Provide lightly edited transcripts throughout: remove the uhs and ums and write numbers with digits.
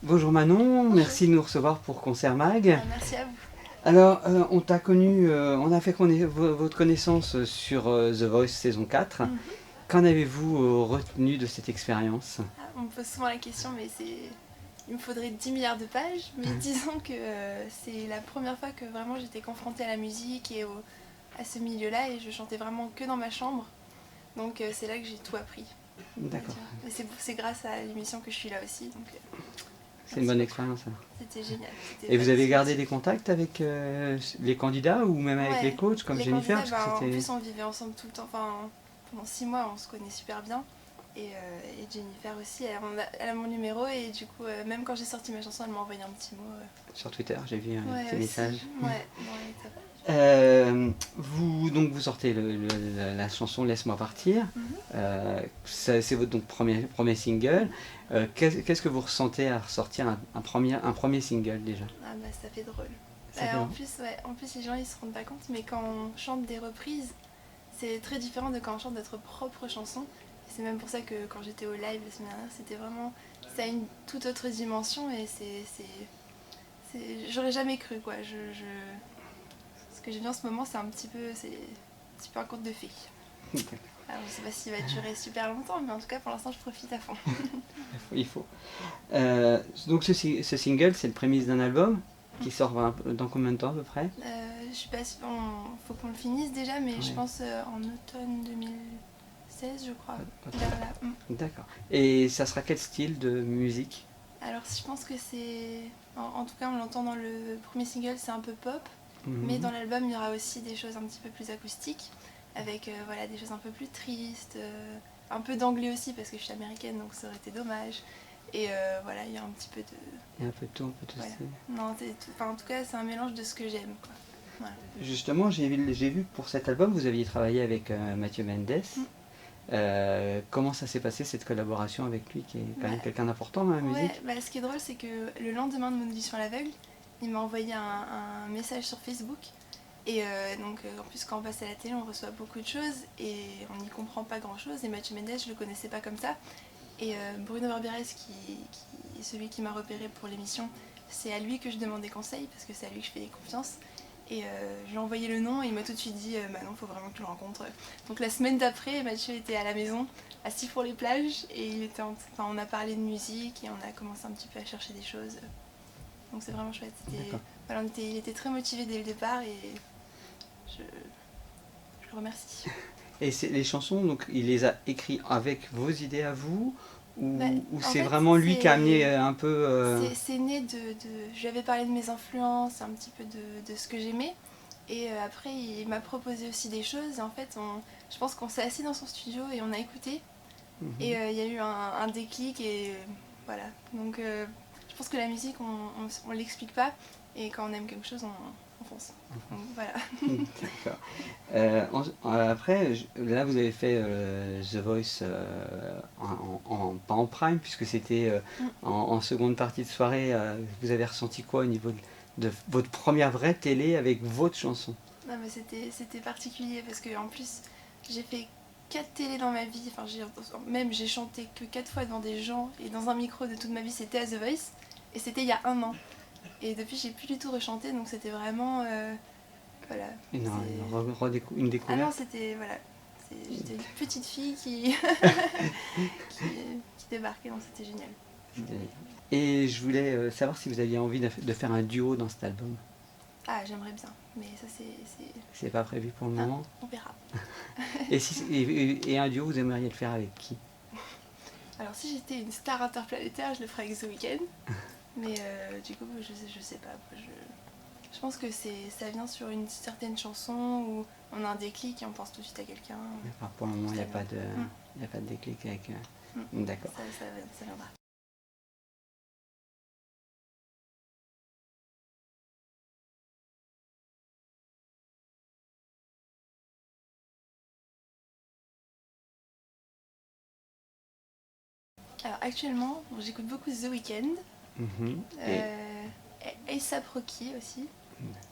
Bonjour Manon, Bonjour. merci de nous recevoir pour Concert Mag. Merci à vous. Alors, on t'a connu, on a fait votre connaissance sur The Voice saison 4. Mhm. Qu'en avez-vous retenu de cette expérience? Ah, on me pose souvent la question, mais il me faudrait 10 milliards de pages. Mais disons que c'est la première fois que vraiment j'étais confrontée à la musique et à ce milieu-là, et je chantais vraiment que dans ma chambre. Donc c'est là que j'ai tout appris, on va D'accord, dire. Et c'est grâce à l'émission que je suis là aussi. Donc c'est une merci bonne beaucoup. expérience alors. C'était génial. C'était Et vous avez gardé facile. des contacts avec les candidats ou même avec les Ouais, coachs comme les Jennifer? candidats, Parce que en c'était... plus on vivait ensemble tout le temps. Enfin, pendant 6 mois, on se connaît super bien. Et Jennifer aussi, elle a mon numéro et du coup, même quand j'ai sorti ma chanson, elle m'a envoyé un petit mot. Sur Twitter, j'ai vu un Ouais, petit aussi. message. Ouais, dans les top. Vous sortez la chanson Laisse-moi partir. Mhm. C'est votre donc, premier single. Qu'est-ce que vous ressentez à ressortir un premier single déjà? Ah bah ça fait drôle. Ça fait... En plus, les gens ils se rendent pas compte, mais quand on chante des reprises, c'est très différent de quand on chante notre propre chanson. Et c'est même pour ça que quand j'étais au live la semaine dernière, c'était vraiment. Ça a une toute autre dimension et j'aurais jamais cru quoi. Ce que j'ai vu en ce moment, c'est un petit peu. C'est un petit peu un conte de fées. Alors, je sais pas s'il va durer super longtemps, mais en tout cas pour l'instant je profite à fond. Il faut. Donc ce single, c'est le prémisse d'un album qui sort dans combien de temps à peu près? Je suis pas sûre, faut qu'on le finisse déjà, mais je Ouais. pense en automne 2016, je crois. Pas Vers là. D'accord. Et ça sera quel style de musique? Alors je pense que c'est. En tout cas, on l'entend dans le premier single, c'est un peu pop, mais dans Mhm. l'album, il y aura aussi des choses un petit peu plus acoustiques, avec voilà, des choses un peu plus tristes, un peu d'anglais aussi, parce que je suis américaine, donc ça aurait été dommage. Et voilà, il y a un petit peu de. Il y a un peu de tout, un peu de tout Voilà. style. Non, enfin, en tout cas, c'est un mélange de ce que j'aime, quoi. Voilà. Justement, j'ai vu que pour cet album, vous aviez travaillé avec Mathieu Mendes. Mm. Comment ça s'est passé cette collaboration avec lui, qui est quand Bah, même quelqu'un d'important dans la ouais, musique? bah, ce qui est drôle, c'est que le lendemain de mon audition à l'aveugle, il m'a envoyé un message sur Facebook. Et donc, en plus, quand on passe à la télé, on reçoit beaucoup de choses et on n'y comprend pas grand chose. Et Mathieu Mendes, je le connaissais pas comme ça. Et Bruno Barbirez, qui est celui qui m'a repéré pour l'émission, c'est à lui que je demande des conseils parce que c'est à lui que je fais confiance. Et je lui ai envoyé le nom et il m'a tout de suite dit bah non, faut vraiment que tu le rencontres. Donc la semaine d'après, Mathieu était à la maison, assis pour les plages, et on a parlé de musique et on a commencé un petit peu à chercher des choses. Donc c'est vraiment chouette. D'accord. Voilà, il était très motivé dès le départ et je le remercie. Et les chansons, donc, il les a écrites avec vos idées à vous, Bah, ou en c'est fait, vraiment lui qui a amené un peu... c'est né Je lui avais parlé de mes influences, un petit peu de ce que j'aimais. Et après, il m'a proposé aussi des choses. Et en fait, je pense qu'on s'est assis dans son studio et on a écouté. Et il y a eu un déclic et voilà. Donc je pense que la musique, on l'explique pas. Et quand on aime quelque chose, on fonce. Donc voilà. D'accord. Après, là, vous avez fait The Voice pas en prime, puisque c'était Mm. en seconde partie de soirée. Vous avez ressenti quoi au niveau de votre première vraie télé avec votre chanson? Non, mais c'était particulier parce que en plus, j'ai fait 4 télés dans ma vie. Enfin, même j'ai chanté que 4 fois devant des gens et dans un micro de toute ma vie, c'était à The Voice. Et c'était il y a un an. Et depuis, j'ai plus du tout rechanté, donc c'était vraiment. Voilà. Une Ah non, découverte? c'était. Voilà. J'étais une petite fille qui, qui débarquait, donc c'était génial. Et je voulais savoir si vous aviez envie de faire un duo dans cet album. Ah, j'aimerais bien, mais ça, C'est pas prévu pour le Ah, moment. on verra. Et un duo, vous aimeriez le faire avec qui? Alors, si j'étais une star interplanétaire, je le ferais avec The Weeknd. Mais du coup, je sais pas. Je pense que ça vient sur une certaine chanson où on a un déclic et on pense tout de suite à quelqu'un. Enfin, pour le moment, il n'y a, Ça il y a pas de déclic avec... mm. D'accord. Ça viendra. Alors actuellement, bon, j'écoute beaucoup The Weeknd, Mhm. Et euh, A$AP Rocky aussi,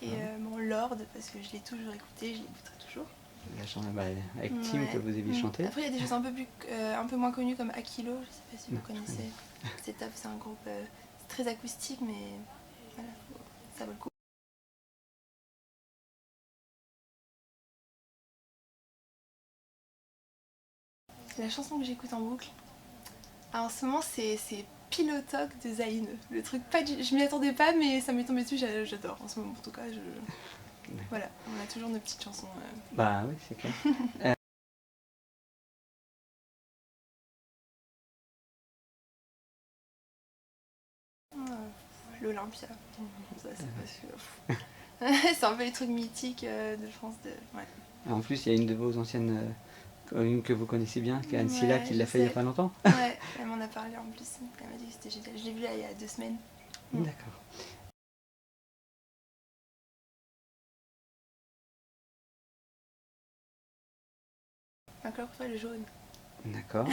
et bon, Lord parce que je l'ai toujours écouté, je l'écouterai toujours. la chanson avec Tim que Ouais. vous avez chanté. Après, il y a des choses un peu moins connues comme Akilo, je sais pas si vous Non, je connais. connaissez. C'est top, c'est un groupe. c'est très acoustique, mais voilà, ça vaut le coup. La chanson que j'écoute en boucle, en ce moment c'est Pillow Talk de Zayn. Le truc je m'y attendais pas, mais ça m'est tombé dessus, j'adore en ce moment en tout cas. Voilà, on a toujours nos petites chansons. Bah oui, c'est clair. L'Olympia. Ça, c'est parce que... c'est un peu les trucs mythiques de France. Ouais. En plus, il y a une de vos anciennes une que vous connaissez bien, qui est Anne Silla, qui l'a fait il n'y a pas longtemps. Ouais, elle m'en a parlé en plus. Elle m'a dit que c'était génial. Je l'ai vu là il y a 2 semaines. D'accord. Ma couleur préférée, le jaune. D'accord.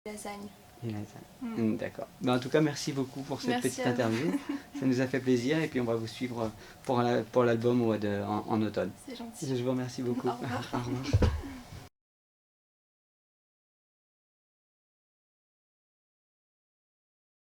Lasagne. Et lasagne. D'accord. Ben, en tout cas, merci beaucoup pour cette Merci petite interview. Ça nous a fait plaisir et puis on va vous suivre pour l'album en automne. C'est gentil. Je vous remercie beaucoup. Au revoir. Au revoir.